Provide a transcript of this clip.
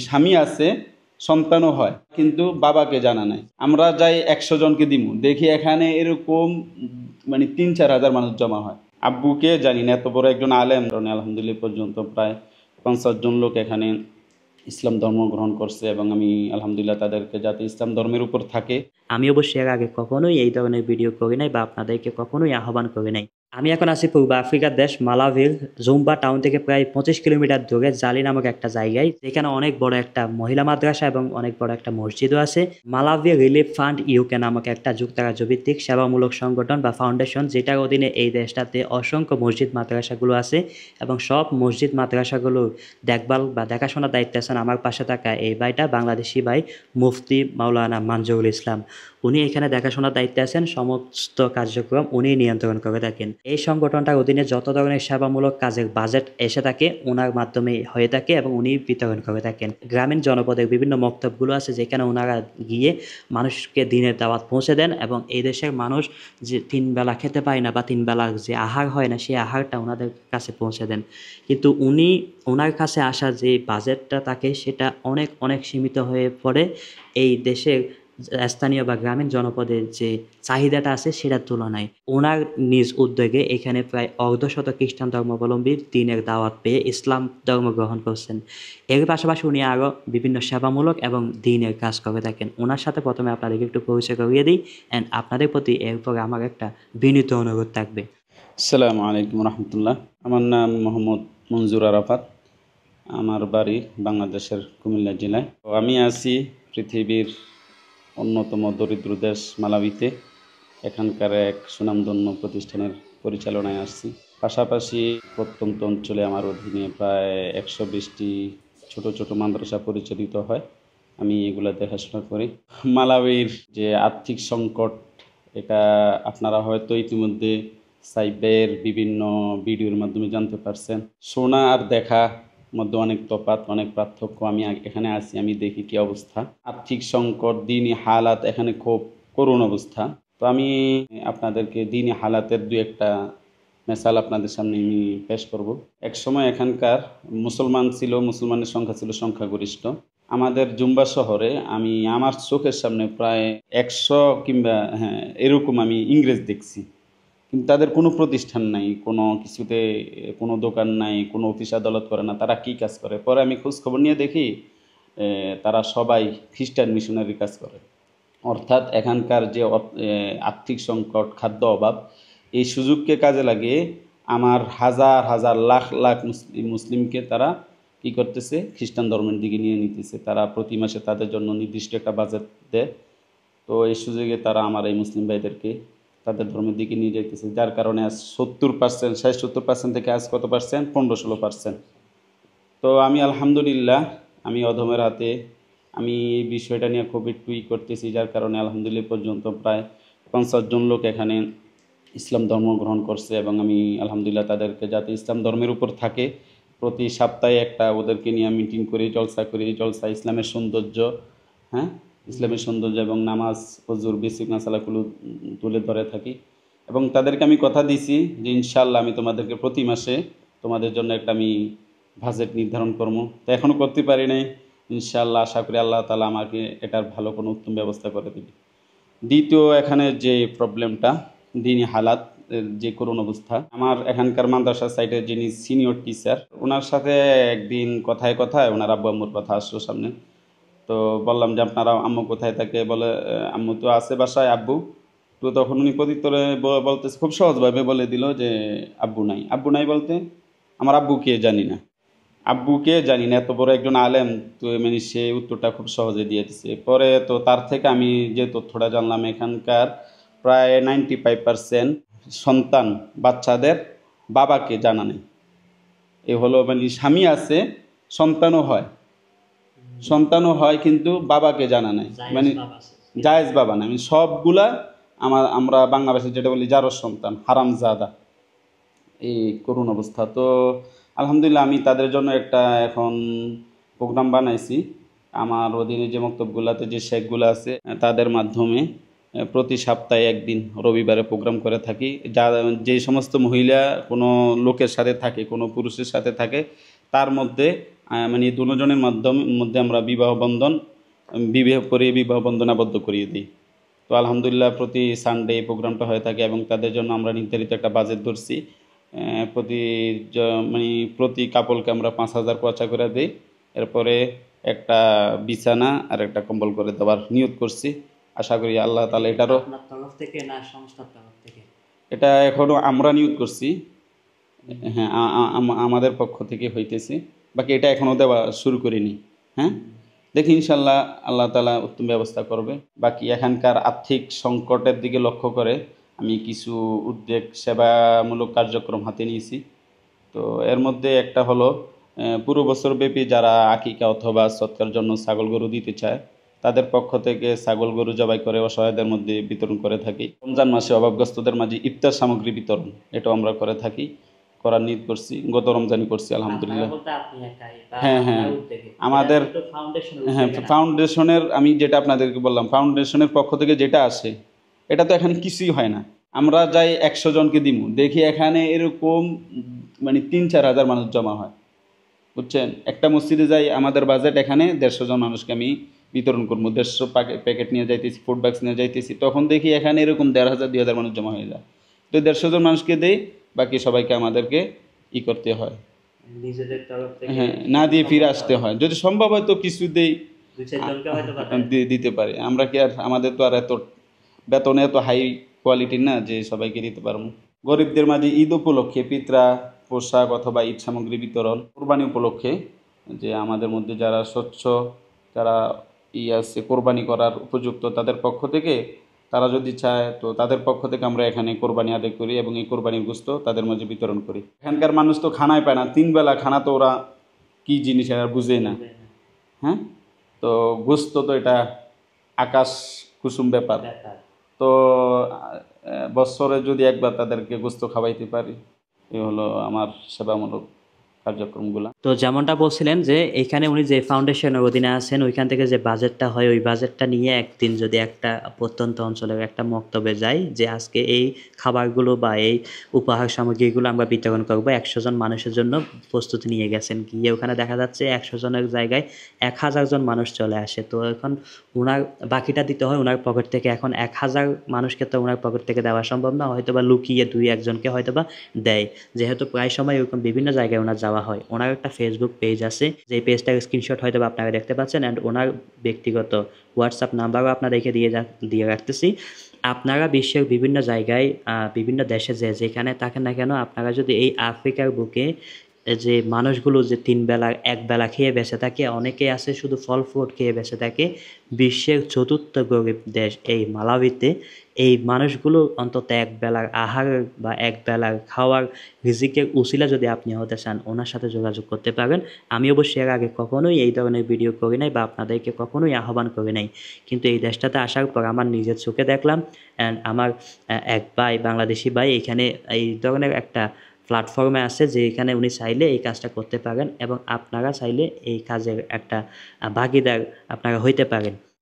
স্বামী আছে, সন্তানও হয়, কিন্তু বাবাকে জানা নাই। আমরা যাই 100 জনকে দিমু, দেখি এখানে এরকম 3-4 হাজার মানুষ জমা হয়। আব্বুকে জানি না, এত বড় একজন আলেম। আলহামদুলিল্লাহ পর্যন্ত প্রায় 50 জন লোক এখানে ইসলাম ধর্ম গ্রহণ করছে, এবং আমি আলহামদুলিল্লাহ তাদেরকে যাতে ইসলাম ধর্মের উপর থাকে। আমি অবশ্যই এর আগে কখনোই এই ধরনের ভিডিও করি নাই বা আপনাদেরকে কখনোই আহ্বান করি নাই। আমি এখন আছি পূর্ব আফ্রিকার দেশ মালাভির জুম্বা টাউন থেকে প্রায় 25 কিলোমিটার দূরে জালি নামক একটা জায়গায়, যেখানে অনেক বড় একটা মহিলা মাদ্রাসা এবং অনেক বড় একটা মসজিদও আছে। মালাভি রিলিফ ফান্ড ইউকে নামক একটা যুক্তরাজ্য ভিত্তিক সেবামূলক সংগঠন বা ফাউন্ডেশন, যেটার অধীনে এই দেশটাতে অসংখ্য মসজিদ মাদ্রাসাগুলো আছে, এবং সব মসজিদ মাদ্রাসাগুলো দেখভাল বা দেখাশোনার দায়িত্বে আছেন আমার পাশে থাকা এই ভাইটা, বাংলাদেশি ভাই মুফতি মাওলানা মানজুরুল ইসলাম। উনি এখানে দেখাশোনার দায়িত্বে আছেন, সমস্ত কার্যক্রম উনি নিয়ন্ত্রণ করে থাকেন। এই সংগঠনটার অধীনে যত ধরনের সেবামূলক কাজের বাজেট এসে থাকে ওনার মাধ্যমে হয়ে থাকে, এবং উনি বিতরণ করে থাকেন। গ্রামীণ জনপদের বিভিন্ন মক্তবগুলো আছে, যেখানে ওনারা গিয়ে মানুষকে দিনের দাওয়াত পৌঁছে দেন, এবং এই দেশের মানুষ যে 3 বেলা খেতে পায় না বা 3 বেলা যে আহার হয় না, সেই আহারটা ওনাদের কাছে পৌঁছে দেন। কিন্তু ওনার কাছে আসা যে বাজেটটা থাকে সেটা অনেক অনেক সীমিত হয়ে পড়ে এই দেশের স্থানীয় বা গ্রামীণ জনপদের যে চাহিদাটা আছে সেটার তুলনায়। ওনার নিজ উদ্যোগে এখানে প্রায় অর্ধশত খ্রিস্টান ধর্মাবলম্বী দিনের দাওয়াত পেয়ে ইসলাম ধর্ম গ্রহণ করছেন। এর পাশাপাশি উনি আরও বিভিন্ন সেবামূলক এবং দিনের কাজ করে থাকেন। ওনার সাথে প্রথমে আপনাদেরকে একটু পরিচয় করিয়ে দিই, অ্যান্ড আপনাদের প্রতি এরপরে আমার একটা বিনীত অনুরোধ থাকবে। আসসালামু আলাইকুম রহমতুল্লাহ। আমার নাম মোহাম্মদ মঞ্জুর আরাফাত। আমার বাড়ি বাংলাদেশের কুমিল্লা জেলায়। তো আমি আছি পৃথিবীর অন্যতম দরিদ্র দেশ মালাউইতে। এখানকার এক সুনামধন্য প্রতিষ্ঠানের পরিচালনায় আসছি। পাশাপাশি প্রত্যন্ত অঞ্চলে আমার অধীনে প্রায় 120টি ছোট ছোট মাদ্রাসা পরিচালিত হয়। আমি এগুলা দেখাশোনা করি। মালাউইর যে আর্থিক সংকট, এটা আপনারা হয়তো ইতিমধ্যে সাইবের বিভিন্ন ভিডিওর মাধ্যমে জানতে পারছেন। শোনা আর দেখা মধ্যে অনেক তফাৎ, অনেক পার্থক্য। আমি এখানে আছি, আমি দেখি কি অবস্থা। আর্থিক সংকট, দিনই হালাত এখানে খুব করুণ অবস্থা। তো আমি আপনাদেরকে দিনই হালাতের 2-1টা মেসাল আপনাদের সামনে আমি পেশ করব। এক সময় এখানকার মুসলমান ছিল, মুসলমানের সংখ্যা ছিল সংখ্যাগরিষ্ঠ। আমাদের জুম্বা শহরে আমি আমার চোখের সামনে প্রায় 100 কিংবা এরকম আমি ইংরেজ দেখছি, কিন্তু তাদের কোনো প্রতিষ্ঠান নাই, কোনো কিছুতে কোনো দোকান নাই, কোনো অফিস আদালত করে না। তারা কি কাজ করে? পরে আমি খোঁজ খবর নিয়ে দেখি তারা সবাই খ্রিস্টান মিশনারি কাজ করে। অর্থাৎ এখানকার যে আর্থিক সংকট, খাদ্য অভাব, এই সুযোগকে কাজে লাগিয়ে আমার হাজার হাজার লাখ লাখ মুসলিমকে তারা কি করতেছে? খ্রিস্টান ধর্মের দিকে নিয়ে নিতেছে। তারা প্রতি মাসে তাদের জন্য নির্দিষ্ট একটা বাজেট দেয়। তো এই সুযোগে তারা আমার এই মুসলিম ভাইদেরকে তাদের ধর্মের দিকে নিয়ে যাইতেছে, যার কারণে আজ 70%, 60-70% থেকে আজ কত পার্সেন্ট? 15-16%। তো আমি আলহামদুলিল্লাহ, আমি অধমের হাতে আমি এই বিষয়টা নিয়ে খুব একটু করতেছি, যার কারণে আলহামদুলিল্লাহ পর্যন্ত প্রায় 50 জন লোক এখানে ইসলাম ধর্ম গ্রহণ করছে, এবং আমি আলহামদুলিল্লাহ তাদেরকে যাতে ইসলাম ধর্মের উপর থাকে, প্রতি সপ্তাহে একটা ওদেরকে নিয়ে মিটিং করি, জলসা করি। জলসা ইসলামের সৌন্দর্য, হ্যাঁ, ইসলামের সৌন্দর্য এবং নামাজ, হুজুর, বেসিক মাসালাগুলো তুলে ধরে থাকি। এবং তাদেরকে আমি কথা দিছি যে ইনশাআল্লাহ আমি তোমাদেরকে প্রতি মাসে তোমাদের জন্য একটা আমি বাজেট নির্ধারণ করবো। তো এখনও করতে পারি নাই। ইনশাআল্লাহ আশা করি আল্লাহ তাআলা আমাকে এটার ভালো কোনো উত্তম ব্যবস্থা করে দেবে। দ্বিতীয় এখানে যে প্রবলেমটা, দিনই হালাত যে করুণ অবস্থা, আমার এখানকার মাদ্রাসা সাইডের যিনি সিনিয়র টিচার, ওনার সাথে একদিন কথায় কথায় ওনার আব্বু আম্মুর কথা আসলো সামনে। তো বললাম যে আপনারা আম্মু কোথায় থাকে? বলে আম্মু তো আছে বাসায়, আব্বু। তো তখন উনি প্রত্যুত্তরে বলতেছে, খুব সহজভাবে বলে দিল যে আব্বু নাই। আব্বু নাই বলতে আমার আব্বুকে জানি না। আব্বুকে জানি না, এত বড় একজন আলেম। তো সে উত্তরটা খুব সহজে দিয়ে দিছে। পরে তো তার থেকে আমি যে তথ্যটা জানলাম, এখানকার প্রায় 95% সন্তান, বাচ্চাদের বাবাকে জানা নেই। এ হলো স্বামী আছে, সন্তানও হয়, কিন্তু বাবাকে জানা নাই। জায়েজ বাবা না, সবগুলা আমরা বাংলা ভাষায় যেটা বলি জারজ সন্তান, হারামজাদা। এই করুণ অবস্থা। তো আলহামদুলিল্লাহ আমি তাদের জন্য একটা এখন প্রোগ্রাম বানাইছি। আমার অধীনে যে মক্তবগুলাতে যে শেখগুলো আছে তাদের মাধ্যমে প্রতি সপ্তাহে একদিন রবিবারে প্রোগ্রাম করে থাকি। যে সমস্ত মহিলা কোনো লোকের সাথে থাকে, কোনো পুরুষের সাথে থাকে, তার মধ্যে মানে দুজনের মধ্যে আমরা বিবাহ করে বিবাহ বন্ধন আবদ্ধ করিয়ে দিই। তো আলহামদুলিল্লাহ প্রতি সানডে এই প্রোগ্রামটা হয়ে থাকে এবং তাদের জন্য আমরা নির্ধারিত একটা বাজেট ধরছি। মানে প্রতি কাপলকে আমরা 5,000 খরচা করে দিই। এরপরে একটা বিছানা আর একটা কম্বল করে দেওয়ার নিয়ত করছি। আশা করি আল্লাহ তাআলা এটারও আপনার তরফ থেকে না সংস্থার তরফ থেকে? এটা এখনও আমরা নিয়ত করছি। হ্যাঁ, আমাদের পক্ষ থেকে হইতেছে, বাকি এটা এখনও দেওয়া শুরু করিনি। হ্যাঁ, দেখি ইনশাল্লাহ আল্লাহ তাআলা উত্তম ব্যবস্থা করবে। বাকি এখানকার আর্থিক সংকটের দিকে লক্ষ্য করে আমি কিছু সেবামূলক কার্যক্রম হাতে নিয়েছি। তো এর মধ্যে একটা হলো পুরো বছরব্যাপী যারা আকিকা অথবা সৎকার জন্য ছাগল গরু দিতে চায় তাদের পক্ষ থেকে ছাগল গরু জবাই করে অসহায়দের মধ্যে বিতরণ করে থাকি। রমজান মাসে অভাবগ্রস্তদের মাঝে ইফতার সামগ্রী বিতরণ এটাও আমরা করে থাকি, করার নিয়ত করছি। গত রমজানই করছি আলহামদুলিল্লাহ। হ্যাঁ হ্যাঁ, আমাদের হ্যাঁ ফাউন্ডেশনের, আমি যেটা আপনাদেরকে বললাম, ফাউন্ডেশনের পক্ষ থেকে যেটা আসে এটা তো এখানে কিছুই হয় না। আমরা যাই 100 জনকে দিব, দেখি এখানে এরকম মানে 3-4 হাজার মানুষ জমা হয়, বুঝছেন। একটা মসজিদে যাই, আমাদের বাজেট এখানে 150 জন মানুষকে আমি বিতরণ করবো, 150 প্যাকেট নিয়ে যাইতেছি, ফুড ব্যাগস নিয়ে যাইতেছি, তখন দেখি এখানে এরকম 1,500-2,000 মানুষ জমা হয়ে যায়। তো 150 জন মানুষকে দেই, বাকি সবাইকে আমাদেরকে করতে হয়, হ্যাঁ, না দিয়ে ফিরে আসতে হয়। যদি সম্ভব হয় তো কিছু দেই, দিতে পারি। আমরা কি আর, আমাদের তো আর এত বেতনে এত হাই কোয়ালিটির না যে সবাইকে দিতে পারবো। গরিবদের মাঝে ঈদ উপলক্ষে পিতরা, পোশাক অথবা ঈদ সামগ্রী বিতরণ, কোরবানি উপলক্ষে যে আমাদের মধ্যে যারা স্বচ্ছ, যারা আছে কোরবানি করার উপযুক্ত, তাদের পক্ষ থেকে তারা যদি চায় তো তাদের পক্ষ থেকে আমরা এখানে কোরবানি আদায় করি এবং এই কোরবানির গোশত তাদের মাঝে বিতরণ করি। এখানকার মানুষ তো খানাই পায় না, 3 বেলা খানা তো ওরা কী জিনিস এরা বুঝে না। হ্যাঁ, তো গোশত তো এটা আকাশ কুসুম ব্যাপার। তো বছরে যদি একবার তাদেরকে গোশত খাওয়াইতে পারি, এই হলো আমার সেবামূলক কার্যক্রমগুলো। তো যেমনটা বলছিলেন যে এখানে উনি যে ফাউন্ডেশনের অধীনে আছেন ওইখান থেকে যে বাজেটটা হয় ওই বাজেটটা নিয়ে একদিন যদি একটা প্রত্যন্ত অঞ্চলের একটা মক্তবে যাই যে আজকে এই খাবারগুলো বা এই উপহার সামগ্রীগুলো আমরা বিতরণ করবো 100 জন মানুষের জন্য প্রস্তুতি নিয়ে গেছেন, গিয়ে ওখানে দেখা যাচ্ছে 100 জনের জায়গায় 1000 জন মানুষ চলে আসে। তো এখন ওনার বাকিটা দিতে হয় ওনার পকেট থেকে। এখন 1000 মানুষকে তো ওনার পকেট থেকে দেওয়া সম্ভব না, হয়তো বা লুকিয়ে 2-1 জনকে হয়তো বা দেয়, যেহেতু প্রায় সময় এরকম বিভিন্ন জায়গায় ওনার যাওয়া হয়। ওনার একটা ফেসবুক পেজ আছে, যে পেজটার স্ক্রিনশট হয়তো বা আপনারা দেখতে পাচ্ছেন, অ্যান্ড ওনার ব্যক্তিগত হোয়াটসঅ্যাপ নাম্বারও আপনাদেরকে দিয়ে রাখতেছি। আপনারা বিশ্বের বিভিন্ন জায়গায় বিভিন্ন দেশে যেখানে থাকেন না কেন, আপনারা যদি এই আফ্রিকার বুকে যে মানুষগুলো যে 3 বেলা 1 বেলা খেয়ে বেঁচে থাকে, অনেকে আছে শুধু ফল ফ্রুট খেয়ে বেঁচে থাকে, বিশ্বের 4র্থ গরিব দেশ এই মালাউইতে এই মানুষগুলো অন্তত 1 বেলার আহার বা 1 বেলার খাওয়ার রিজিকের উসিলা যদি আপনি হতে চান, ওনার সাথে যোগাযোগ করতে পারেন। আমি অবশ্যই এর আগে কখনোই এই ধরনের ভিডিও করি নাই বা আপনাদেরকে কখনোই আহ্বান করি নাই, কিন্তু এই দেশটাতে আসার পর আমার নিজের চোখে দেখলাম, অ্যান্ড আমার এক ভাই, বাংলাদেশি ভাই, এখানে এই ধরনের একটা প্ল্যাটফর্মে আছে যে এখানে উনি চাইলে এই কাজটা করতে পারেন এবং আপনারা চাইলে এই কাজের একটা ভাগিদার আপনারা হইতে পারেন।